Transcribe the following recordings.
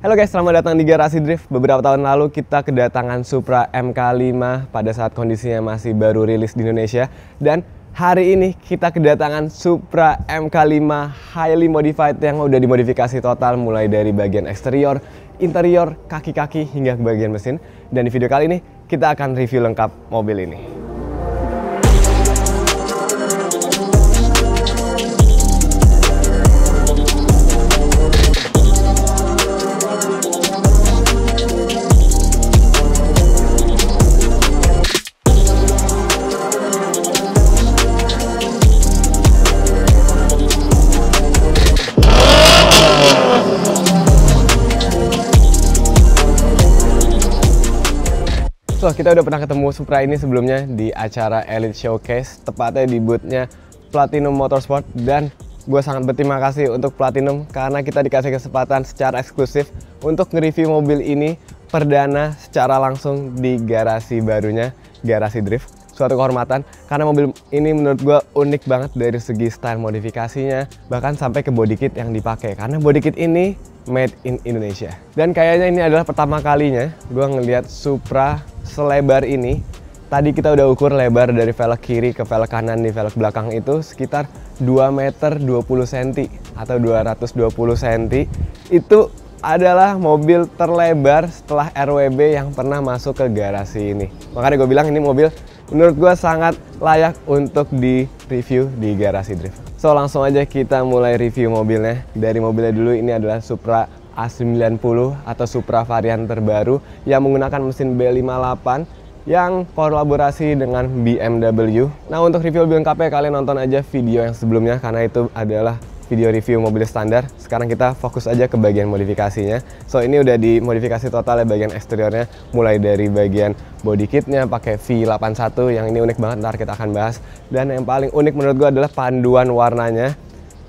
Halo guys, selamat datang di Garasi Drift. Beberapa tahun lalu kita kedatangan Supra MK5 pada saat kondisinya masih baru rilis di Indonesia. Dan hari ini kita kedatangan Supra MK5 Highly Modified yang udah dimodifikasi total mulai dari bagian eksterior, interior, kaki-kaki hingga ke bagian mesin. Dan di video kali ini kita akan review lengkap mobil ini. So, kita udah pernah ketemu Supra ini sebelumnya di acara Elite Showcase, tepatnya di booth-nya Platinum Motorsport. Dan gue sangat berterima kasih untuk Platinum karena kita dikasih kesempatan secara eksklusif untuk nge-review mobil ini perdana secara langsung di garasi barunya, Garasi Drift. Suatu kehormatan karena mobil ini menurut gue unik banget dari segi style modifikasinya, bahkan sampai ke body kit yang dipakai, karena body kit ini made in Indonesia. Dan kayaknya ini adalah pertama kalinya gue ngelihat Supra selebar ini. Tadi kita udah ukur lebar dari velg kiri ke velg kanan di velg belakang itu sekitar 2 meter 20 cm atau 220 cm. Itu adalah mobil terlebar setelah RWB yang pernah masuk ke garasi ini. Makanya gue bilang ini mobil menurut gue sangat layak untuk di review di Garasi Drift. So, langsung aja kita mulai review mobilnya. Dari mobilnya dulu, ini adalah Supra A90 atau Supra varian terbaru yang menggunakan mesin B58 yang kolaborasi dengan BMW. Nah, untuk review lebih lengkapnya kalian nonton aja video yang sebelumnya karena itu adalah video review mobil standar. Sekarang kita fokus aja ke bagian modifikasinya. So, ini udah dimodifikasi total ya bagian eksteriornya, mulai dari bagian body kitnya pakai V81 yang ini unik banget, ntar kita akan bahas. Dan yang paling unik menurut gue adalah panduan warnanya.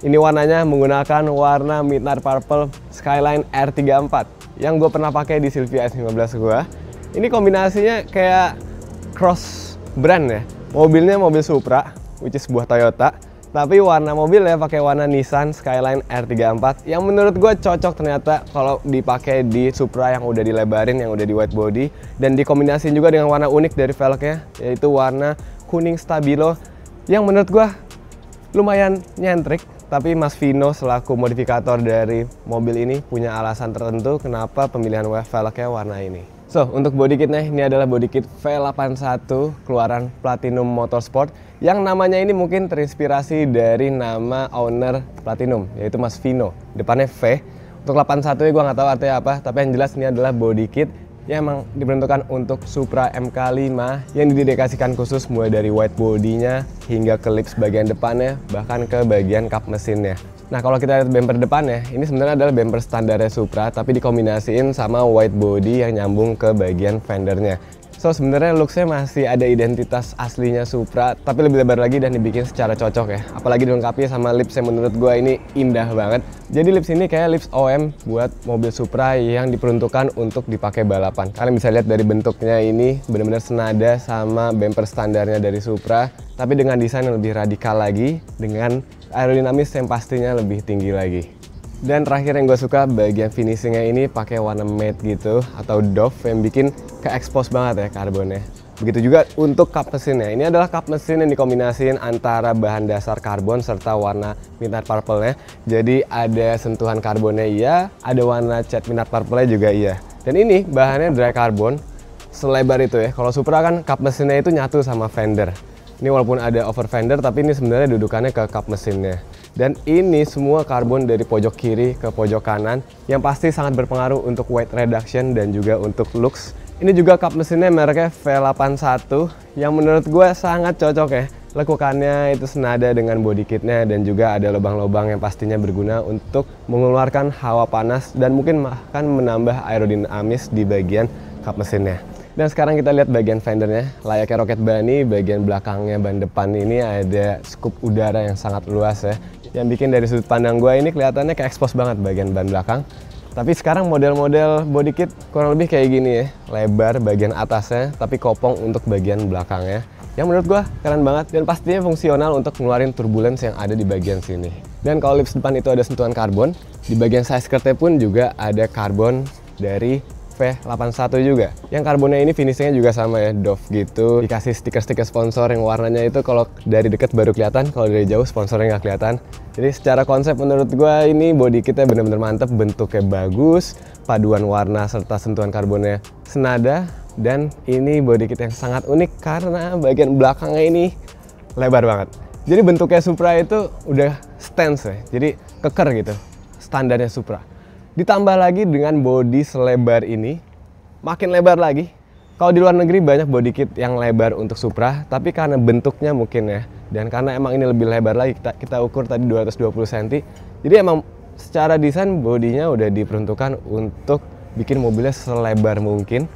Ini warnanya menggunakan warna Midnight Purple Skyline R34 yang gue pernah pakai di Silvia S15 gue. Ini kombinasinya kayak cross brand ya. Mobilnya mobil Supra, which is sebuah Toyota. Tapi warna mobilnya pakai warna Nissan Skyline R34 yang menurut gue cocok ternyata kalau dipakai di Supra yang udah dilebarin, yang udah di wide body. Dan dikombinasiin juga dengan warna unik dari velgnya, yaitu warna kuning stabilo yang menurut gue lumayan nyentrik. Tapi Mas Vino selaku modifikator dari mobil ini punya alasan tertentu kenapa pemilihan velgnya warna ini. So, untuk body kitnya ini adalah body kit V81 keluaran Platinum Motorsport yang namanya ini mungkin terinspirasi dari nama owner Platinum, yaitu Mas Vino. Depannya V. Untuk 81 ya gue nggak tahu artinya apa, tapi yang jelas ini adalah body kit yang emang diperuntukkan untuk Supra MK5 yang didedikasikan khusus mulai dari white bodinya hingga ke lips bagian depannya, bahkan ke bagian kap mesinnya. Nah, kalau kita lihat bumper depannya, ini sebenarnya adalah bumper standarnya Supra tapi dikombinasiin sama white body yang nyambung ke bagian fendernya. So, sebenarnya looksnya masih ada identitas aslinya Supra, tapi lebih lebar lagi dan dibikin secara cocok ya. Apalagi dilengkapi sama lips yang menurut gue ini indah banget. Jadi lips ini kayak lips OM buat mobil Supra yang diperuntukkan untuk dipakai balapan. Kalian bisa lihat dari bentuknya ini benar-benar senada sama bumper standarnya dari Supra, tapi dengan desain yang lebih radikal lagi, dengan aerodinamis yang pastinya lebih tinggi lagi. Dan terakhir yang gue suka bagian finishingnya ini pakai warna matte gitu atau doff yang bikin ke-expose banget ya karbonnya. Begitu juga untuk kap mesinnya. Ini adalah kap mesin yang dikombinasiin antara bahan dasar karbon serta warna Midnight Purple-nya. Jadi ada sentuhan karbonnya iya, ada warna cat Midnight Purple-nya juga iya. Dan ini bahannya dry carbon selebar itu ya. Kalau Supra kan kap mesinnya itu nyatu sama fender. Ini walaupun ada over fender tapi ini sebenarnya dudukannya ke kap mesinnya. Dan ini semua karbon dari pojok kiri ke pojok kanan yang pasti sangat berpengaruh untuk weight reduction dan juga untuk looks. Ini juga kap mesinnya mereknya V81 yang menurut gue sangat cocok ya. Lekukannya itu senada dengan body kitnya dan juga ada lubang-lubang yang pastinya berguna untuk mengeluarkan hawa panas dan mungkin bahkan menambah aerodinamis di bagian kap mesinnya. Dan sekarang kita lihat bagian fendernya, layaknya Rocket Bunny, bagian belakangnya ban depan ini ada skup udara yang sangat luas ya. Yang bikin dari sudut pandang gue ini kelihatannya kayak expose banget bagian ban belakang. Tapi sekarang model-model body kit kurang lebih kayak gini ya, lebar bagian atasnya tapi kopong untuk bagian belakangnya. yang menurut gua keren banget dan pastinya fungsional untuk ngeluarin turbulence yang ada di bagian sini. Dan kalau lips depan itu ada sentuhan karbon, di bagian side skirtnya pun juga ada karbon dari V81 juga. Yang karbonnya ini finishingnya juga sama ya, Dove gitu. Dikasih stiker-stiker sponsor yang warnanya itu kalau dari deket baru kelihatan, kalau dari jauh sponsornya nggak kelihatan. Jadi secara konsep menurut gua ini body kitnya bener-bener mantep, bentuknya bagus, paduan warna serta sentuhan karbonnya senada. Dan ini body kit yang sangat unik karena bagian belakangnya ini lebar banget. Jadi bentuknya Supra itu udah stance ya, jadi keker gitu, standarnya Supra. Ditambah lagi dengan body selebar ini, makin lebar lagi. Kalau di luar negeri banyak body kit yang lebar untuk Supra, tapi karena bentuknya mungkin ya, dan karena emang ini lebih lebar lagi, kita ukur tadi 220 cm. Jadi emang secara desain bodinya udah diperuntukkan untuk bikin mobilnya selebar mungkin,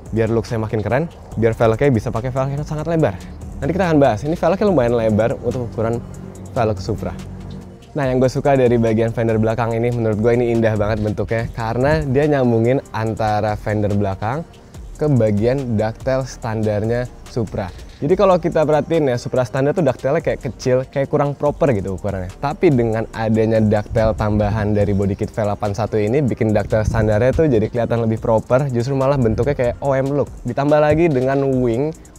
biar look-nya makin keren, biar velgnya bisa pakai velg yang sangat lebar. Nanti kita akan bahas, ini velgnya lumayan lebar untuk ukuran velg Supra. Nah, yang gue suka dari bagian fender belakang ini, menurut gue ini indah banget bentuknya karena dia nyambungin antara fender belakang ke bagian ductile standarnya Supra. Jadi kalau kita perhatiin ya, Supra standar tuh ductile kayak kecil, kayak kurang proper gitu ukurannya. Tapi dengan adanya ductile tambahan dari body kit V81 ini, bikin ductile standarnya tuh jadi kelihatan lebih proper, justru malah bentuknya kayak OM look. Ditambah lagi dengan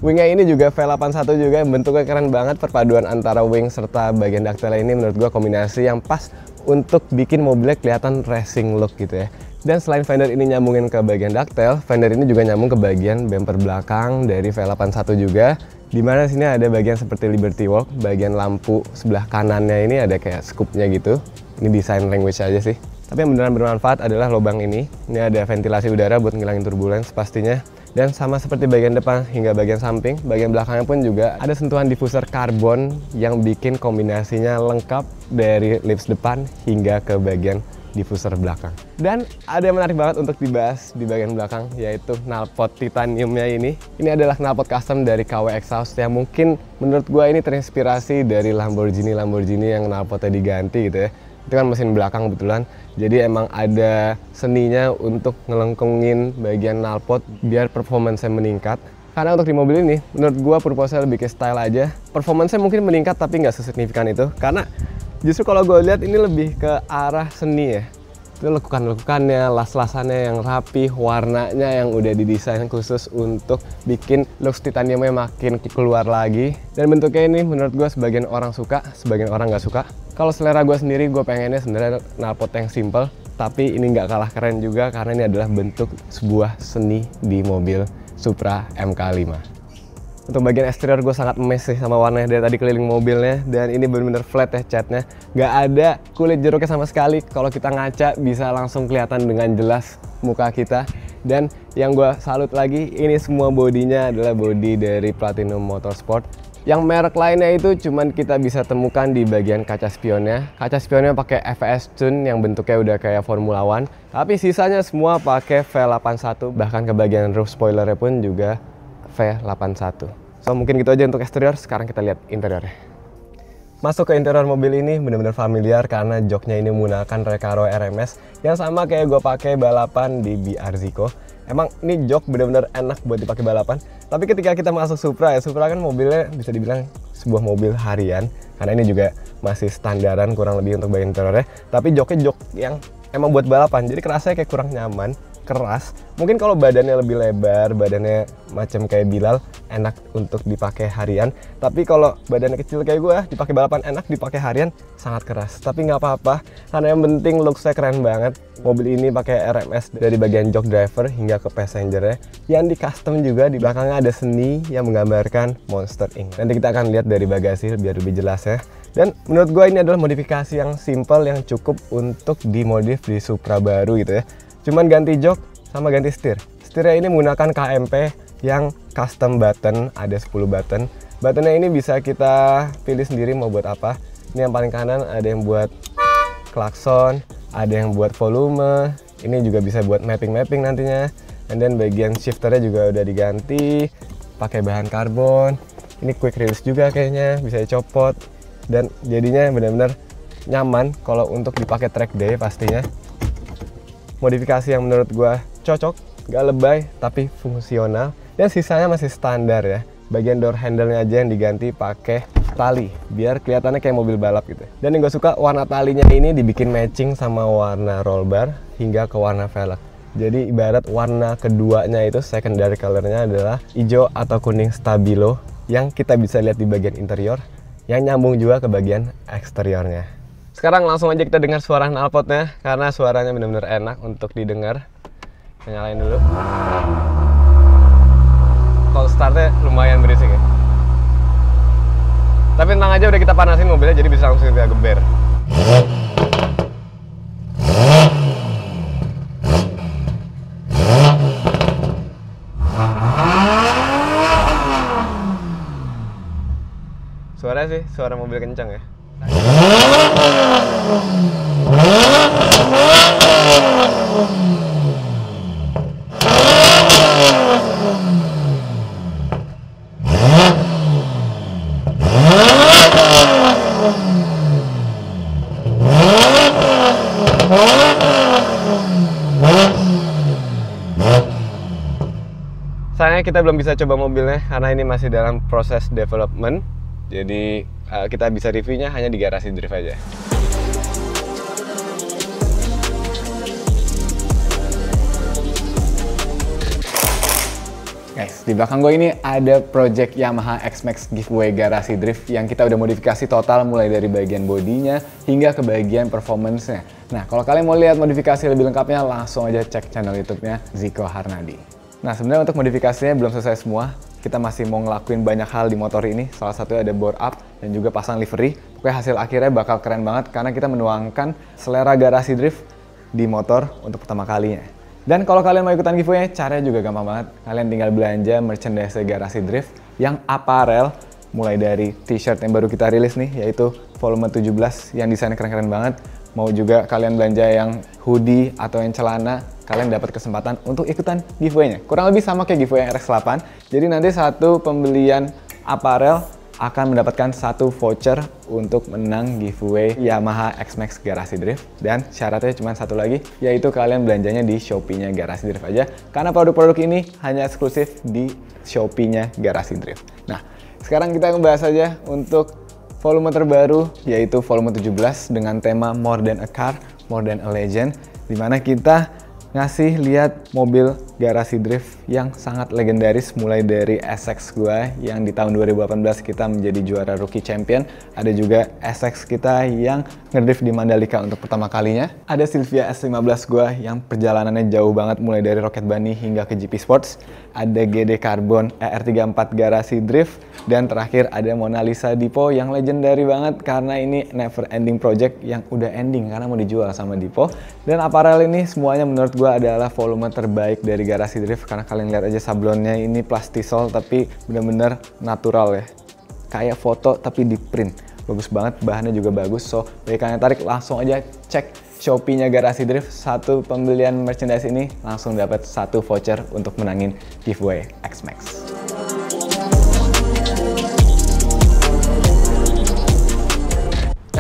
wingnya ini juga V81 juga, bentuknya keren banget, perpaduan antara wing serta bagian ductile ini menurut gua kombinasi yang pas untuk bikin mobilnya kelihatan racing look gitu ya. Dan selain fender ini nyambungin ke bagian ductile, fender ini juga nyambung ke bagian bumper belakang dari V81 juga. Dimana sini ada bagian seperti Liberty Walk, bagian lampu sebelah kanannya ini ada kayak scoopnya gitu. Ini desain language aja sih. Tapi yang beneran bermanfaat adalah lubang ini. Ini ada ventilasi udara buat ngilangin turbulence pastinya. Dan sama seperti bagian depan hingga bagian samping, bagian belakangnya pun juga ada sentuhan diffuser karbon yang bikin kombinasinya lengkap dari lips depan hingga ke bagian diffuser belakang. Dan ada yang menarik banget untuk dibahas di bagian belakang, yaitu knalpot titaniumnya ini. Ini adalah knalpot custom dari KW Exhaust yang mungkin menurut gua ini terinspirasi dari Lamborghini yang knalpotnya diganti gitu ya. Itu kan mesin belakang kebetulan, jadi emang ada seninya untuk ngelengkungin bagian knalpot biar performance-nya meningkat. Karena untuk di mobil ini, menurut gua purpose-nya lebih ke style aja. Performance-nya mungkin meningkat tapi nggak sesignifikan itu, karena justru kalau gue lihat ini lebih ke arah seni ya. Itu lekukan-lekukannya, las-lasannya yang rapi, warnanya yang udah didesain khusus untuk bikin looks titaniumnya makin keluar lagi. Dan bentuknya ini menurut gue sebagian orang suka, sebagian orang nggak suka. Kalau selera gue sendiri, gue pengennya sebenarnya knalpot yang simple, tapi ini nggak kalah keren juga karena ini adalah bentuk sebuah seni di mobil Supra MK5. Untuk bagian eksterior gue sangat emes sih sama warnanya dari tadi keliling mobilnya, dan ini bener-bener flat ya catnya, nggak ada kulit jeruknya sama sekali. Kalau kita ngaca bisa langsung kelihatan dengan jelas muka kita. Dan yang gue salut lagi, ini semua bodinya adalah bodi dari Platinum Motorsport. Yang merek lainnya itu cuman kita bisa temukan di bagian kaca spionnya. Kaca spionnya pakai FS Tune yang bentuknya udah kayak Formula One, tapi sisanya semua pakai V81, bahkan ke bagian roof spoilernya pun juga V81. So mungkin gitu aja untuk eksterior, sekarang kita lihat interiornya. Masuk ke interior mobil ini benar-benar familiar karena joknya ini menggunakan Recaro RMS yang sama kayak gue pakai balapan di BR Zico. Emang ini jok benar-benar enak buat dipakai balapan. Tapi ketika kita masuk Supra ya, Supra kan mobilnya bisa dibilang sebuah mobil harian karena ini juga masih standaran kurang lebih untuk bagian interiornya. Tapi joknya jok yang emang buat balapan, jadi kerasanya kayak kurang nyaman, keras. Mungkin kalau badannya lebih lebar, badannya macam kayak Bilal, enak untuk dipakai harian. Tapi kalau badannya kecil kayak gue, dipakai balapan enak, dipakai harian sangat keras. Tapi nggak apa-apa, karena yang penting looks-nya keren banget. Mobil ini pakai RMS dari bagian jok driver hingga ke passengernya, yang di custom juga. Di belakangnya ada seni yang menggambarkan Monster Inc. Nanti kita akan lihat dari bagasi biar lebih jelas ya. Dan menurut gue ini adalah modifikasi yang simple yang cukup untuk dimodif di Supra baru gitu ya. Cuman ganti jok sama ganti setir. Setirnya ini menggunakan KMP yang custom button, ada 10 button. Buttonnya ini bisa kita pilih sendiri mau buat apa. Ini yang paling kanan ada yang buat klakson, ada yang buat volume. Ini juga bisa buat mapping-mapping nantinya. And then bagian shifternya juga udah diganti pakai bahan karbon. Ini quick release juga kayaknya, bisa dicopot. Dan jadinya benar-benar nyaman kalau untuk dipakai track day pastinya. Modifikasi yang menurut gua cocok, gak lebay tapi fungsional, dan sisanya masih standar ya. bagian door handle-nya aja yang diganti pakai tali biar kelihatannya kayak mobil balap gitu. Dan yang gue suka warna talinya ini dibikin matching sama warna roll bar hingga ke warna velg. Jadi ibarat warna keduanya itu secondary colornya adalah hijau atau kuning stabilo yang kita bisa lihat di bagian interior yang nyambung juga ke bagian eksteriornya. Sekarang langsung aja kita dengar suara knalpotnya karena suaranya benar-benar enak untuk didengar. Kita nyalain dulu. Kalau startnya lumayan berisik ya. Tapi tenang aja, udah kita panasin mobilnya jadi bisa langsung kita geber. Suara sih, suara mobil kencang ya. Sayangnya kita belum bisa coba mobilnya karena ini masih dalam proses development. Jadi kita bisa reviewnya hanya di garasi drift aja. Guys, di belakang gue ini ada project Yamaha X-Max giveaway garasi drift yang kita udah modifikasi total mulai dari bagian bodinya hingga ke bagian performance-nya. Nah, kalau kalian mau lihat modifikasi lebih lengkapnya, langsung aja cek channel YouTube-nya Ziko Harnadi. Nah, sebenarnya untuk modifikasinya belum selesai semua. Kita masih mau ngelakuin banyak hal di motor ini. Salah satunya ada bore up dan juga pasang livery. Pokoknya hasil akhirnya bakal keren banget karena kita menuangkan selera garasi drift di motor untuk pertama kalinya. Dan kalau kalian mau ikutan giveaway, caranya juga gampang banget. Kalian tinggal belanja merchandise garasi drift yang apparel, mulai dari t-shirt yang baru kita rilis nih, yaitu volume 17 yang desainnya keren-keren banget. Mau juga kalian belanja yang hoodie atau yang celana, kalian dapat kesempatan untuk ikutan giveaway-nya. Kurang lebih sama kayak giveaway RX-8. Jadi nanti satu pembelian apparel akan mendapatkan satu voucher untuk menang giveaway Yamaha X-Max Garasi Drift. Dan syaratnya cuma satu lagi, yaitu kalian belanjanya di Shopee-nya Garasi Drift aja. Karena produk-produk ini hanya eksklusif di Shopee-nya Garasi Drift. Nah, sekarang kita ngebahas aja untuk volume terbaru, yaitu volume 17 dengan tema More Than a Car, More Than a Legend, dimana kita ngasih lihat mobil garasi drift yang sangat legendaris, mulai dari SX gua yang di tahun 2018 kita menjadi juara rookie champion, ada juga SX kita yang ngedrift di Mandalika untuk pertama kalinya, ada Silvia S15 gua yang perjalanannya jauh banget mulai dari Rocket Bunny hingga ke GP Sports, ada GD Carbon ER34 garasi drift, dan terakhir ada Mona Lisa Dipo yang legendary banget karena ini never ending project yang udah ending karena mau dijual sama Dipo. Dan apparel ini semuanya menurut gue adalah volume terbaik dari garasi drift karena kalian lihat aja sablonnya ini plastisol tapi bener-bener natural ya, kayak foto tapi di print, bagus banget, bahannya juga bagus. So bagi kalian tarik, langsung aja cek Shopee-nya Garasi Drift. Satu pembelian merchandise ini langsung dapat satu voucher untuk menangin giveaway X-Max.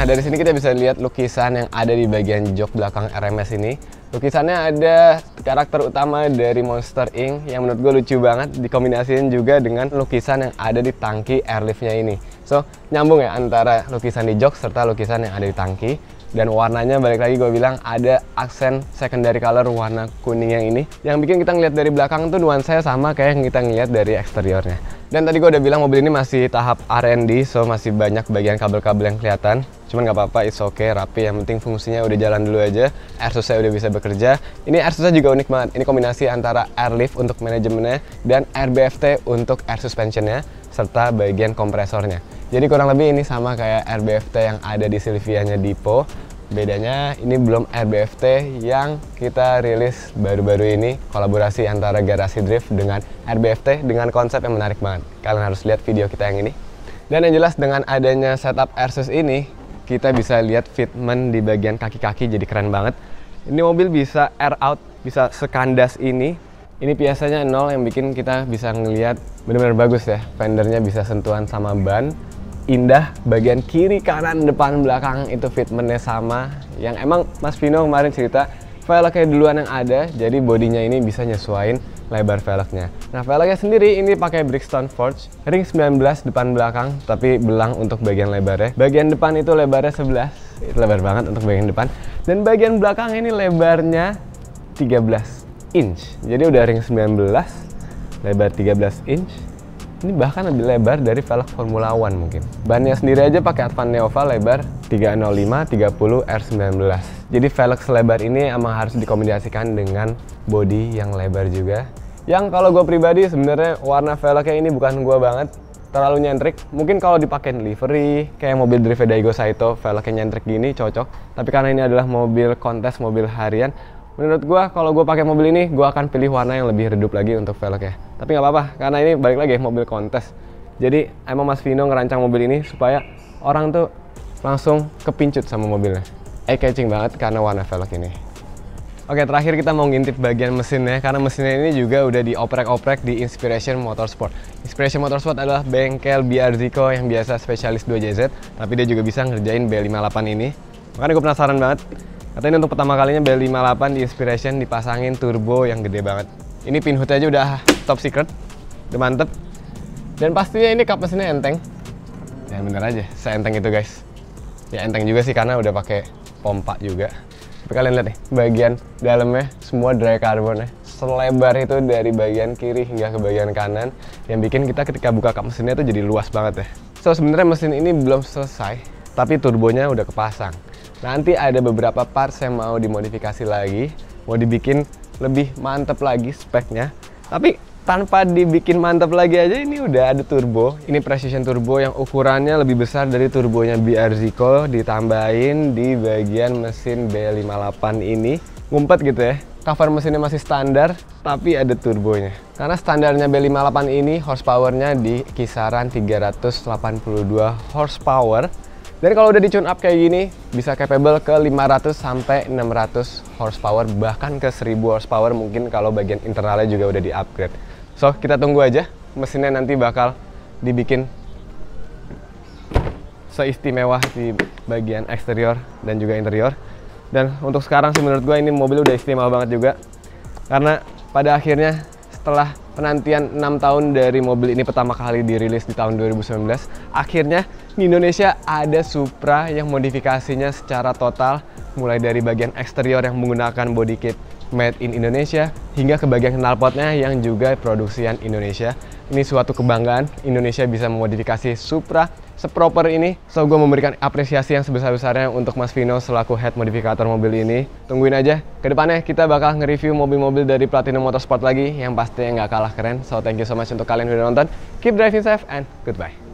Nah, dari sini kita bisa lihat lukisan yang ada di bagian jok belakang RMS ini. Lukisannya ada karakter utama dari Monster Inc. yang menurut gue lucu banget, dikombinasiin juga dengan lukisan yang ada di tangki airliftnya ini. So, nyambung ya antara lukisan di jok serta lukisan yang ada di tangki. Dan warnanya balik lagi gue bilang ada aksen secondary color warna kuning yang ini, yang bikin kita ngeliat dari belakang tuh nuansanya sama kayak yang kita ngeliat dari eksteriornya. Dan tadi gue udah bilang mobil ini masih tahap R&D, so masih banyak bagian kabel-kabel yang kelihatan. Cuman nggak apa-apa, it's okay, rapi, yang penting fungsinya udah jalan dulu aja. Air susah udah bisa bekerja. Ini air susah juga unik banget, ini kombinasi antara airlift untuk manajemennya dan air BFT untuk air suspensionnya serta bagian kompresornya. Jadi kurang lebih ini sama kayak air BFT yang ada di Silvia-nya Dipo. Bedanya ini belum air BFT yang kita rilis baru-baru ini, kolaborasi antara Garasi Drift dengan air BFT dengan konsep yang menarik banget. Kalian harus lihat video kita yang ini. Dan yang jelas dengan adanya setup Airsus ini, kita bisa lihat fitment di bagian kaki-kaki jadi keren banget. Ini mobil bisa air out, bisa sekandas ini. Ini biasanya nol yang bikin kita bisa ngelihat benar-benar bagus ya. Fendernya bisa sentuhan sama ban. Indah, bagian kiri, kanan, depan, belakang itu fitmentnya sama. Yang emang Mas Vino kemarin cerita velgnya duluan yang ada, jadi bodinya ini bisa nyesuaiin lebar velgnya. Nah, velgnya sendiri ini pakai Brixton Forge, ring 19 depan belakang, tapi belang untuk bagian lebarnya. Bagian depan itu lebarnya 11, itu lebar banget untuk bagian depan. Dan bagian belakang ini lebarnya 13 inch. Jadi udah ring 19, lebar 13 inch. Ini bahkan lebih lebar dari velg Formula One mungkin. Bannya sendiri aja pakai Advan Neova lebar 305 30 R19. Jadi velg selebar ini emang harus dikombinasikan dengan bodi yang lebar juga. Yang kalau gue pribadi sebenarnya warna velgnya ini bukan gue banget, terlalu nyentrik. Mungkin kalau dipakein livery kayak mobil drive Daigo Saito, velgnya nyentrik gini cocok. Tapi karena ini adalah mobil kontes, mobil harian, menurut gue kalau gue pakai mobil ini gue akan pilih warna yang lebih redup lagi untuk velgnya. Tapi nggak apa-apa karena ini balik lagi mobil kontes. Jadi emang Mas Vino ngerancang mobil ini supaya orang tuh langsung kepincut sama mobilnya. Eye-catching banget karena warna velg ini. Oke, terakhir kita mau ngintip bagian mesinnya karena mesinnya ini juga udah dioprek-oprek di Inspiration Motorsport. Inspiration Motorsport adalah bengkel BR Zico yang biasa spesialis 2JZ, tapi dia juga bisa ngerjain B58 ini. Makanya gue penasaran banget. Katanya untuk pertama kalinya B58 di Inspiration dipasangin turbo yang gede banget. Ini pinhood aja udah top secret, udah mantep. Dan pastinya ini kap mesinnya enteng. Ya bener aja, seenteng itu guys. Ya enteng juga sih karena udah pakai pompa juga. Tapi kalian lihat nih, bagian dalamnya semua dry carbon ya. Selebar itu dari bagian kiri hingga ke bagian kanan, yang bikin kita ketika buka kap mesinnya tuh jadi luas banget ya. So sebenarnya mesin ini belum selesai, tapi turbonya udah kepasang. Nanti ada beberapa parts yang mau dimodifikasi lagi, mau dibikin lebih mantep lagi speknya. Tapi tanpa dibikin mantep lagi aja ini udah ada turbo. Ini precision turbo yang ukurannya lebih besar dari turbonya BR Zico, ditambahin di bagian mesin B58 ini. Ngumpet gitu ya. Cover mesinnya masih standar, tapi ada turbonya. Karena standarnya B58 ini horsepowernya di kisaran 382 horsepower. Dan kalau udah di-tune up kayak gini, bisa capable ke 500 sampai 600 horsepower, bahkan ke 1000 horsepower mungkin kalau bagian internalnya juga udah di-upgrade. So, kita tunggu aja, mesinnya nanti bakal dibikin seistimewa di bagian eksterior dan juga interior. Dan untuk sekarang sih menurut gue ini mobil udah istimewa banget juga. Karena pada akhirnya setelah penantian 6 tahun dari mobil ini pertama kali dirilis di tahun 2019, akhirnya di Indonesia ada Supra yang modifikasinya secara total, mulai dari bagian eksterior yang menggunakan body kit made in Indonesia hingga ke bagian knalpotnya yang juga produksian Indonesia. Ini suatu kebanggaan Indonesia bisa memodifikasi Supra seproper ini. So gue memberikan apresiasi yang sebesar-besarnya untuk Mas Vino selaku head modifikator mobil ini. Tungguin aja, kedepannya kita bakal nge-review mobil-mobil dari Platinum Motorsport lagi yang pastinya nggak kalah keren. So thank you so much untuk kalian yang udah nonton. Keep driving safe and goodbye.